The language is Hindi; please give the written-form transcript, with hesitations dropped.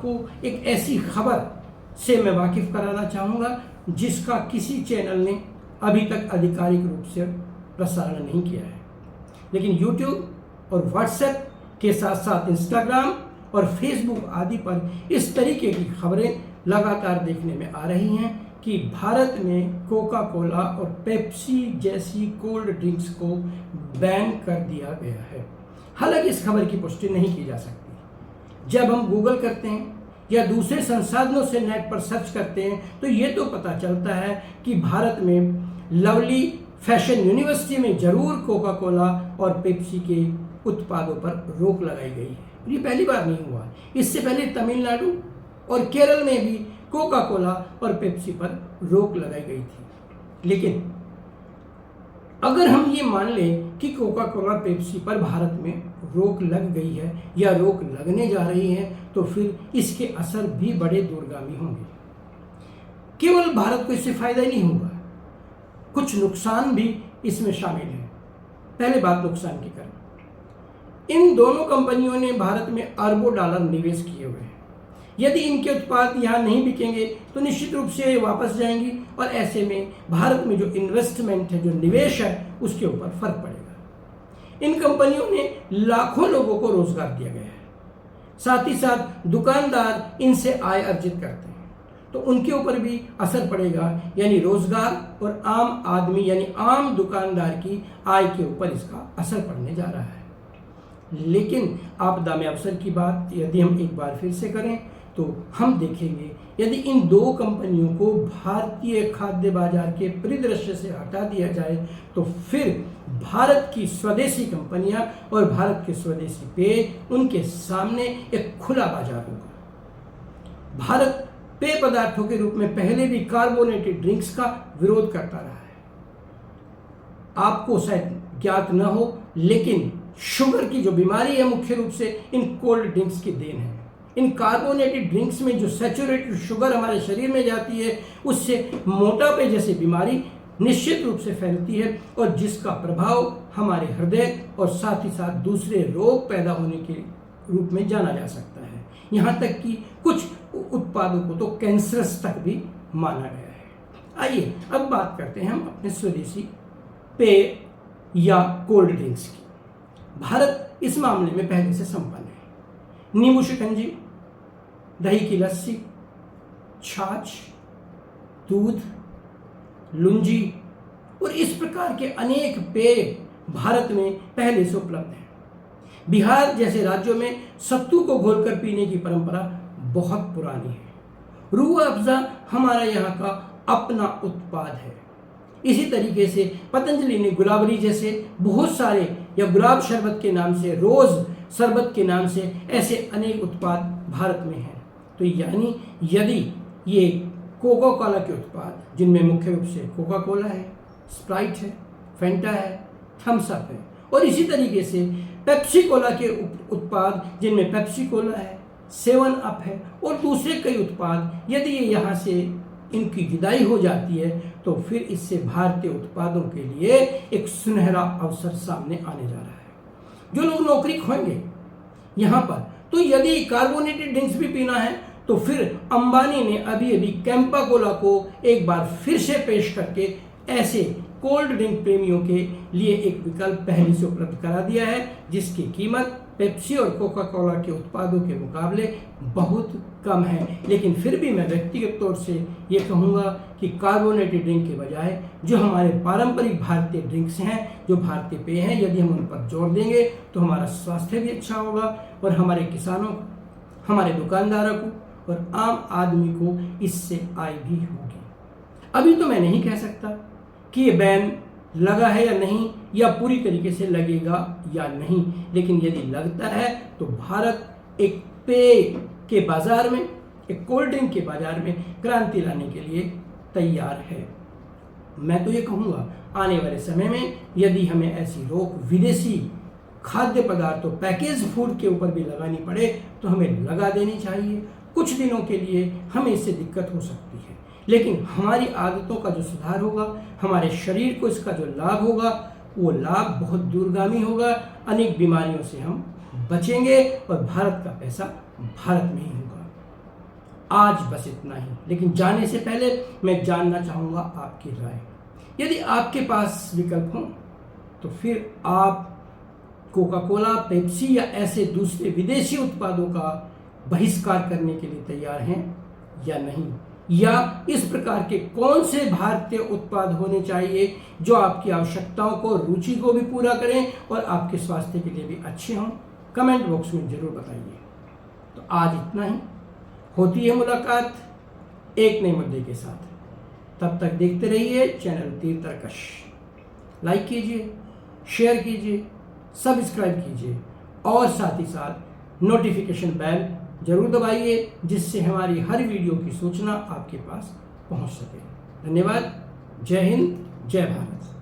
आपको एक ऐसी खबर से मैं वाकिफ कराना चाहूँगा जिसका किसी चैनल ने अभी तक आधिकारिक रूप से प्रसारण नहीं किया है, लेकिन YouTube और WhatsApp के साथ साथ Instagram और Facebook आदि पर इस तरीके की खबरें लगातार देखने में आ रही हैं कि भारत में कोका कोला और पेप्सी जैसी कोल्ड ड्रिंक्स को बैन कर दिया गया है। हालांकि इस खबर की पुष्टि नहीं की जा सकती। जब हम गूगल करते हैं या दूसरे संसाधनों से नेट पर सर्च करते हैं तो ये तो पता चलता है कि भारत में लवली फैशन यूनिवर्सिटी में जरूर कोका कोला और पेप्सी के उत्पादों पर रोक लगाई गई है। ये पहली बार नहीं हुआ, इससे पहले तमिलनाडु और केरल में भी कोका कोला और पेप्सी पर रोक लगाई गई थी। लेकिन अगर हम ये मान लें कि कोका कोला पेप्सी पर भारत में रोक लग गई है या रोक लगने जा रही है तो फिर इसके असर भी बड़े दूरगामी होंगे। केवल भारत को इससे फायदा ही नहीं होगा, कुछ नुकसान भी इसमें शामिल है। पहले बात नुकसान की करें। इन दोनों कंपनियों ने भारत में अरबों डॉलर निवेश किए हुए हैं। यदि इनके उत्पाद यहाँ नहीं बिकेंगे तो निश्चित रूप से ये वापस जाएंगी और ऐसे में भारत में जो इन्वेस्टमेंट है, जो निवेश है, उसके ऊपर फर्क पड़ेगा। इन कंपनियों ने लाखों लोगों को रोजगार दिया गया है, साथ ही साथ दुकानदार इनसे आय अर्जित करते हैं तो उनके ऊपर भी असर पड़ेगा, यानी रोजगार और आम आदमी यानी आम दुकानदार की आय के ऊपर इसका असर पड़ने जा रहा है। लेकिन आपदा में अवसर की बात यदि हम एक बार फिर से करें तो हम देखेंगे यदि इन दो कंपनियों को भारतीय खाद्य बाजार के परिदृश्य से हटा दिया जाए तो फिर भारत की स्वदेशी कंपनियां और भारत के स्वदेशी पेय उनके सामने एक खुला बाजार होगा। भारत पेय पदार्थों के रूप में पहले भी कार्बोनेटेड ड्रिंक्स का विरोध करता रहा है। आपको शायद ज्ञात न हो, लेकिन शुगर की जो बीमारी है मुख्य रूप से इन कोल्ड ड्रिंक्स की देन है। इन कार्बोनेटेड ड्रिंक्स में जो सैचुरेटेड शुगर हमारे शरीर में जाती है उससे मोटापे जैसी बीमारी निश्चित रूप से फैलती है और जिसका प्रभाव हमारे हृदय और साथ ही साथ दूसरे रोग पैदा होने के रूप में जाना जा सकता है। यहाँ तक कि कुछ उत्पादों को तो कैंसरस तक भी माना गया है। आइए अब बात करते हैं हम अपने स्वदेशी पेय या कोल्ड ड्रिंक्स की। भारत इस मामले में पहले से संपन्न है। नींबू शिकंजी, दही की लस्सी, छाछ, दूध, लुंजी और इस प्रकार के अनेक पेय भारत में पहले से उपलब्ध हैं। बिहार जैसे राज्यों में सत्तू को घोलकर पीने की परंपरा बहुत पुरानी है। रूह अफ़ज़ा हमारा यहाँ का अपना उत्पाद है। इसी तरीके से पतंजलि ने गुलाबरी जैसे बहुत सारे या गुलाब शरबत के नाम से, रोज शरबत के नाम से ऐसे अनेक उत्पाद भारत में हैं। तो यानी यदि ये कोका कोला के उत्पाद जिनमें मुख्य रूप से कोका कोला है, स्प्राइट है, फेंटा है, थम्स अप है और इसी तरीके से पेप्सी कोला के उत्पाद जिनमें पेप्सी कोला है, सेवन अप है और दूसरे कई उत्पाद, यदि ये यहाँ से इनकी विदाई हो जाती है तो फिर इससे भारतीय उत्पादों के लिए एक सुनहरा अवसर सामने आने जा रहा है। जो लोग नौकरी खोएंगे यहाँ पर, तो यदि कार्बोनेटेड ड्रिंक्स भी पीना है तो फिर अंबानी ने अभी अभी कैंपा कोला को एक बार फिर से पेश करके ऐसे कोल्ड ड्रिंक प्रेमियों के लिए एक विकल्प पहले से उपलब्ध करा दिया है जिसकी कीमत पेप्सी और कोका कोला के उत्पादों के मुकाबले बहुत कम है। लेकिन फिर भी मैं व्यक्तिगत तौर से ये कहूँगा कि कार्बोनेटेड ड्रिंक के बजाय जो हमारे पारंपरिक भारतीय ड्रिंक्स हैं, जो भारतीय पेय हैं, यदि हम उन पर जोर देंगे तो हमारा स्वास्थ्य भी अच्छा होगा और हमारे किसानों को, हमारे दुकानदारों को और आम आदमी को इससे आय भी होगी। अभी तो मैं नहीं कह सकता कि ये बैन लगा है या नहीं, या पूरी तरीके से लगेगा या नहीं, लेकिन यदि लगता है तो भारत एक पेय के बाजार में, एक कोल्ड ड्रिंक के बाजार में क्रांति लाने के लिए तैयार है। मैं तो ये कहूँगा आने वाले समय में यदि हमें ऐसी रोक विदेशी खाद्य पदार्थों, पैकेज फूड के ऊपर भी लगानी पड़े तो हमें लगा देनी चाहिए। कुछ दिनों के लिए हमें इससे दिक्कत हो सकती है, लेकिन हमारी आदतों का जो सुधार होगा, हमारे शरीर को इसका जो लाभ होगा, वो लाभ बहुत दूरगामी होगा। अनेक बीमारियों से हम बचेंगे और भारत का पैसा भारत में ही होगा। आज बस इतना ही, लेकिन जाने से पहले मैं जानना चाहूँगा आपकी राय। यदि आपके पास विकल्प हो तो फिर आप कोका कोला, पेप्सी या ऐसे दूसरे विदेशी उत्पादों का बहिष्कार करने के लिए तैयार हैं या नहीं, या इस प्रकार के कौन से भारतीय उत्पाद होने चाहिए जो आपकी आवश्यकताओं को, रुचि को भी पूरा करें और आपके स्वास्थ्य के लिए भी अच्छे हों। कमेंट बॉक्स में जरूर बताइए। तो आज इतना ही, होती है मुलाकात एक नए मुद्दे के साथ। तब तक देखते रहिए चैनल तीर्थर्कश। लाइक कीजिए, शेयर कीजिए, सब्सक्राइब कीजिए और साथ ही साथ नोटिफिकेशन बेल जरूर दबाइए, जिससे हमारी हर वीडियो की सूचना आपके पास पहुंच सके। धन्यवाद। जय हिंद, जय भारत।